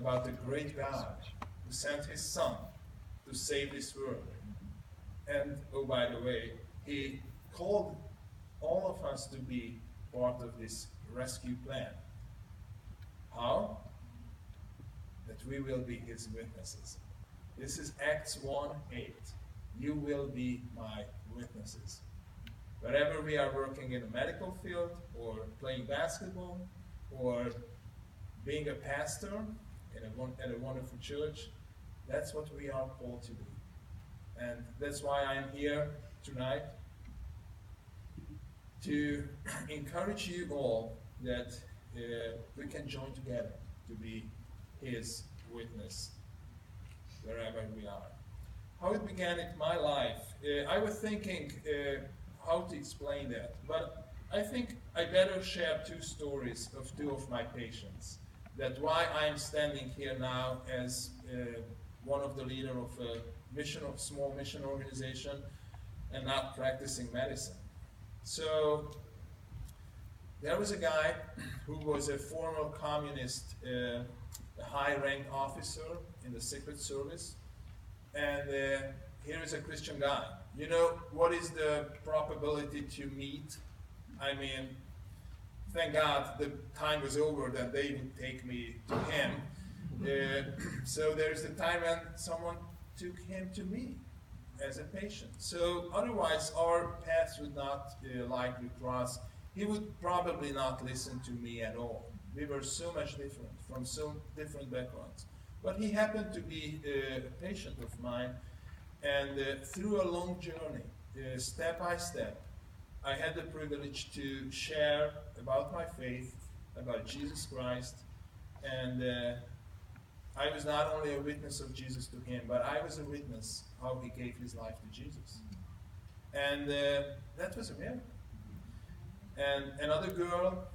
about the great God who sent his Son to save this world. And, oh, by the way, he called all of us to be part of this rescue plan. How? That we will be his witnesses. This is Acts 1:8. You will be my witnesses. Wherever we are working in the medical field, or playing basketball, or being a pastor at a wonderful church, that's what we are called to do. And that's why I'm here tonight, to encourage you all that we can join together to be his witness wherever we are. How it began in my life, I was thinking how to explain that, but I think I better share two stories of two of my patients. That's why I'm standing here now as one of the leader of a small mission organization and not practicing medicine. So there was a guy who was a former communist, a high-ranked officer in the Secret Service, and here is a Christian guy. You know, what is the probability to meet? I mean, thank God the time was over that they would take me to him. So there's the time when someone took him to me as a patient. So otherwise our paths would not likely cross. He would probably not listen to me at all. We were so much different, from so different backgrounds. But he happened to be a patient of mine, and through a long journey, step by step, I had the privilege to share about my faith, about Jesus Christ, and I was not only a witness of Jesus to him, but I was a witness how he gave his life to Jesus. And that was a miracle. And another girl,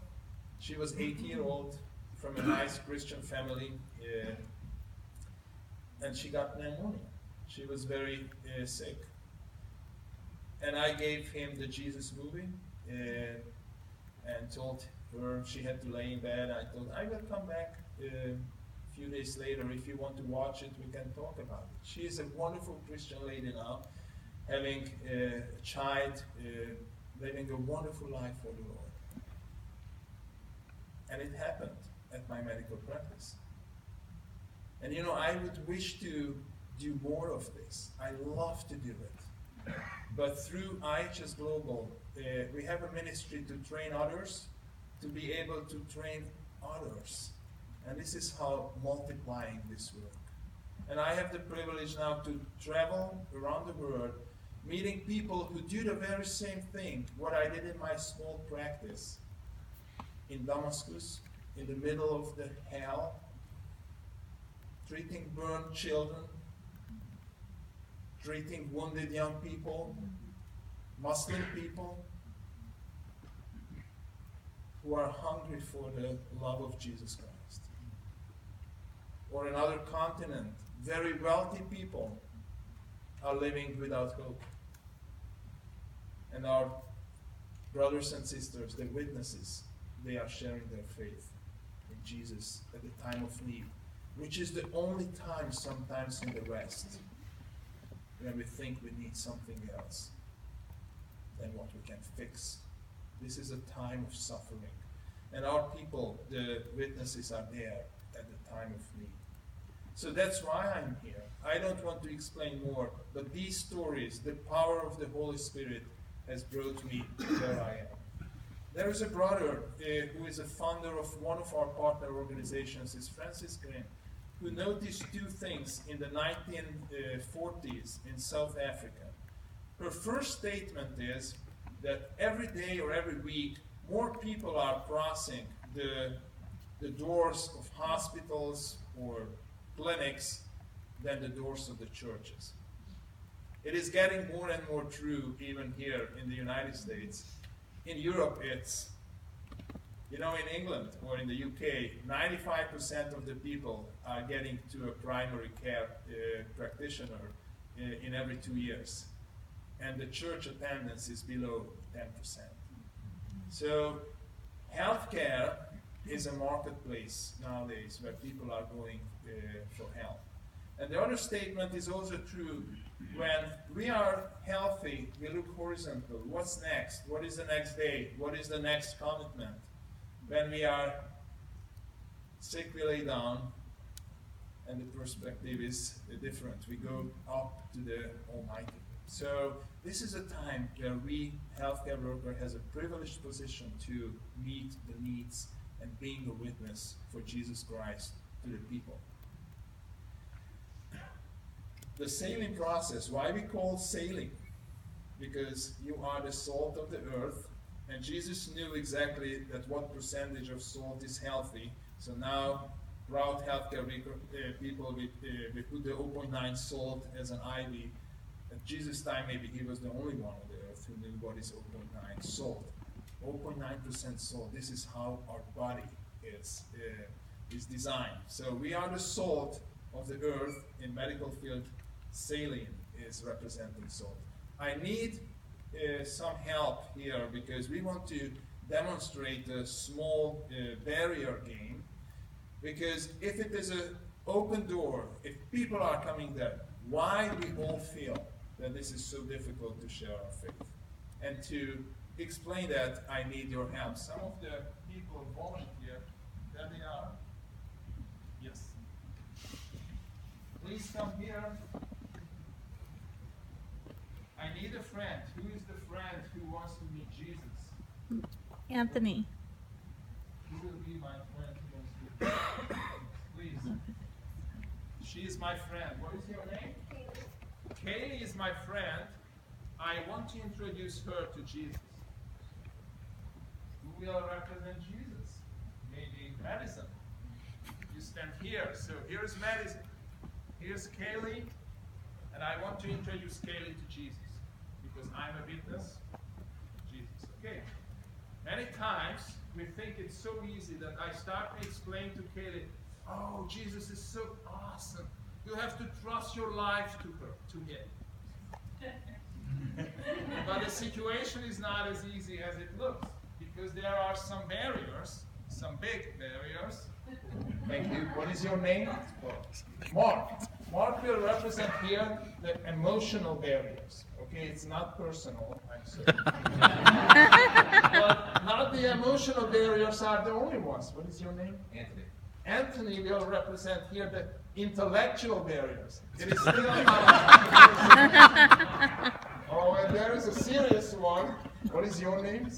she was 8-year-old, from a nice Christian family, and she got pneumonia. She was very sick. And I gave him the Jesus movie and told her she had to lay in bed. I told I will come back a few days later. If you want to watch it, we can talk about it. She is a wonderful Christian lady now, having a child, living a wonderful life for the Lord. And it happened at my medical practice. And you know, I would wish to do more of this. I love to do it. But through IHS Global, we have a ministry to train others, to be able to train others. And this is how multiplying this work. And I have the privilege now to travel around the world, meeting people who do the very same thing, what I did in my small practice in Damascus, in the middle of the hell, treating burned children, treating wounded young people, Muslim people who are hungry for the love of Jesus Christ. Or another continent, very wealthy people are living without hope. And our brothers and sisters, the witnesses, they are sharing their faith in Jesus at the time of need, which is the only time sometimes in the West when we think we need something else than what we can fix. This is a time of suffering. And our people, the witnesses, are there at the time of need. So that's why I'm here. I don't want to explain more, but these stories, the power of the Holy Spirit has brought me where I am. There is a brother who is a founder of one of our partner organizations, is Francis Green, who noticed two things in the 1940s in South Africa. Her first statement is that every day or every week, more people are crossing the doors of hospitals or clinics than the doors of the churches. It is getting more and more true even here in the United States. In Europe, it's, you know, in England or in the UK, 95% of the people are getting to a primary care practitioner in every 2 years. And the church attendance is below 10%. So healthcare is a marketplace nowadays where people are going for help. And the other statement is also true. When we are healthy, we look horizontal. What's next? What is the next day? What is the next commitment? When we are sick, we lay down, and the perspective is different. We go up to the Almighty. So this is a time where we, healthcare worker, has a privileged position to meet the needs and being a witness for Jesus Christ to the people. The sailing process, why we call sailing? Because you are the salt of the earth, and Jesus knew exactly that what percentage of salt is healthy. So now, proud healthcare people, we put the 0.9 salt as an IV. At Jesus' time, maybe he was the only one on the earth who knew what is 0.9 salt. 0.9% salt. This is how our body is designed. So we are the salt of the earth. In medical field, saline is representing salt. I need some help here because we want to demonstrate a small barrier game. Because if it is an open door, if people are coming there, why we all feel that this is so difficult to share our faith? And to explain that, I need your help. Some of the people volunteer. There they are. Yes. Please come here. I need a friend. Who is the friend who wants to meet Jesus? Anthony. Who will be my friend who wants to meet Jesus? Please. She is my friend. What is your name? Kaylee is my friend. I want to introduce her to Jesus. Who will represent Jesus? Maybe Madison. You stand here. So here's Madison. Here's Kaylee. And I want to introduce Kaylee to Jesus. Because I'm a witness to Jesus. Okay. Many times we think it's so easy that I start to explain to Kaylee, oh, Jesus is so awesome. You have to trust your life to him. But the situation is not as easy as it looks, because there are some barriers, some big barriers. Thank you. What is your name? Mark. Mark will represent here the emotional barriers. Okay, it's not personal, I'm sorry. But not the emotional barriers are the only ones. What is your name? Anthony. Anthony will represent here the intellectual barriers. It is still oh, and there is a serious one. What is your name?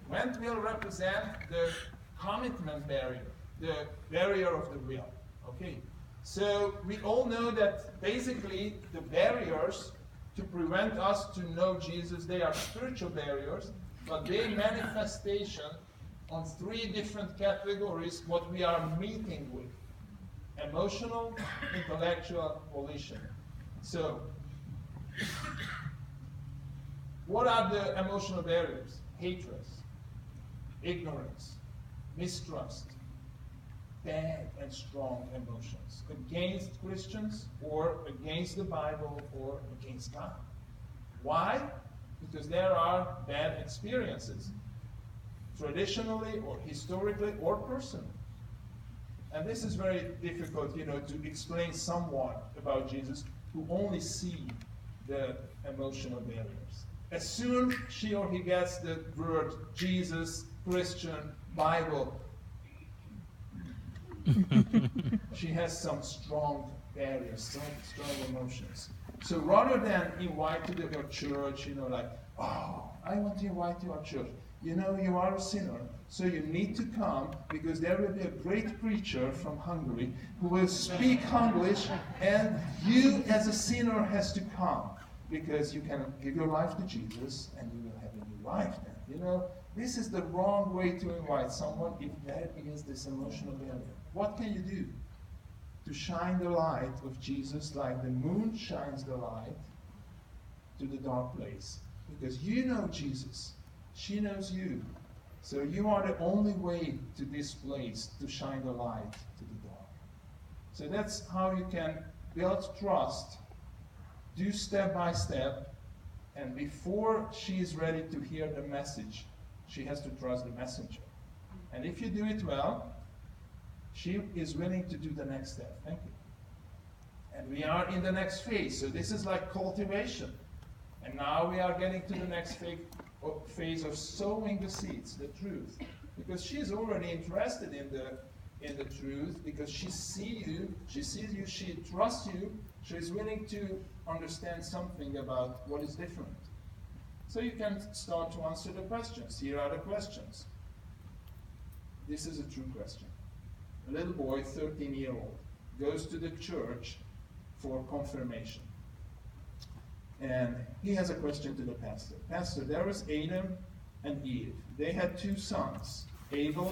Went will represent the commitment barrier, the barrier of the will. Okay, so we all know that basically the barriers to prevent us to know Jesus, they are spiritual barriers, but they manifestation on three different categories what we are meeting with: emotional, intellectual, volition. So, what are the emotional barriers? Hatred, ignorance, mistrust, bad and strong emotions against Christians or against the Bible or against God. Why? Because there are bad experiences, traditionally or historically or personally. And this is very difficult, to explain someone about Jesus who only see the emotional barriers. As soon she or he gets the word Jesus, Christian, Bible, she has some strong barriers, some strong emotions. So rather than invite to your church, like, oh, I want to invite you to our church. You are a sinner, so you need to come because there will be a great preacher from Hungary who will speak English, and you as a sinner has to come because you can give your life to Jesus and you will have a new life then. This is the wrong way to invite someone if there is this emotional barrier. What can you do to shine the light of Jesus like the moon shines the light to the dark place? Because you know Jesus. She knows you. So you are the only way to this place to shine the light to the dark. So that's how you can build trust, do step by step, and before she is ready to hear the message, she has to trust the messenger. And if you do it well, she is willing to do the next step. Thank you. And we are in the next phase. So this is like cultivation. And now we are getting to the next phase of sowing the seeds, the truth. Because she's already interested in the truth, because she sees you, she trusts you, she's willing to understand something about what is different. So you can start to answer the questions. Here are the questions. This is a true question. A little boy, 13-year-old, goes to the church for confirmation. And he has a question to the pastor. Pastor, there was Adam and Eve. They had two sons, Abel